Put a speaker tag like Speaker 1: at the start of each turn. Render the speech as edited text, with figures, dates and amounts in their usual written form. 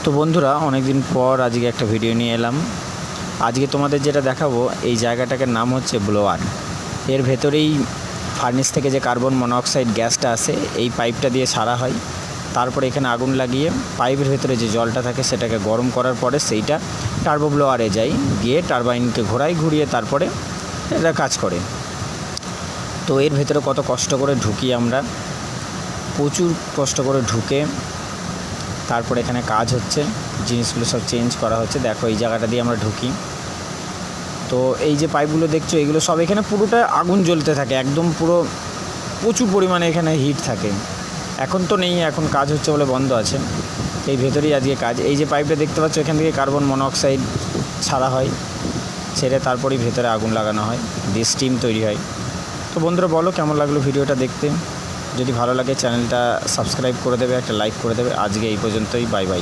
Speaker 1: তো বন্ধুরা, অনেক দিন পর আজকে একটা ভিডিও নিয়ে এলাম। আজকে তোমাদের যেটা দেখাবো, এই জায়গাটার নাম হচ্ছে ব্লোয়ার। এর ভেতরেই ফার্নেস থেকে যে কার্বন মনোক্সাইড গ্যাসটা আসে, এই পাইপটা দিয়ে ছাড়া হয়। তারপরে এখানে আগুন লাগিয়ে পাইপের ভেতরে যে জলটা থাকে সেটাকে গরম করার পরে সেইটা টার্বো ব্লোয়ারে যায়, গিয়ে টারবাইনকে ঘুরিয়ে তারপরে এটা কাজ করে। তো এর ভেতরে কত কষ্ট করে ঢুকি আমরা, প্রচুর কষ্ট করে ঢুকে তারপরে এখানে কাজ হচ্ছে, জিনিসগুলো সব চেঞ্জ করা হচ্ছে। দেখো এই জায়গাটা দিয়ে আমরা ঢুকি। তো এই যে পাইপগুলো দেখছো, এগুলো সব এখানে পুরোটা আগুন জ্বলতে থাকে, একদম পুরো প্রচুর পরিমাণে এখানে হিট থাকে। এখন তো নেই, এখন কাজ হচ্ছে বলে বন্ধ আছে। এই ভেতরেই আজকে কাজ। এই যে পাইপটা দেখতে পাচ্ছ, এখান থেকে কার্বন মনোক্সাইড ছাড়া হয়, ছেড়ে তারপরেই ভেতরে আগুন লাগানো হয়, দিয়ে স্টিম তৈরি হয়। তো বন্ধুরা বলো কেমন লাগলো ভিডিওটা দেখতে। যদি ভালো লাগে চ্যানেলটা সাবস্ক্রাইব করে দেবে, একটা লাইক করে দেবে। আজকে এই পর্যন্তই, বাই বাই।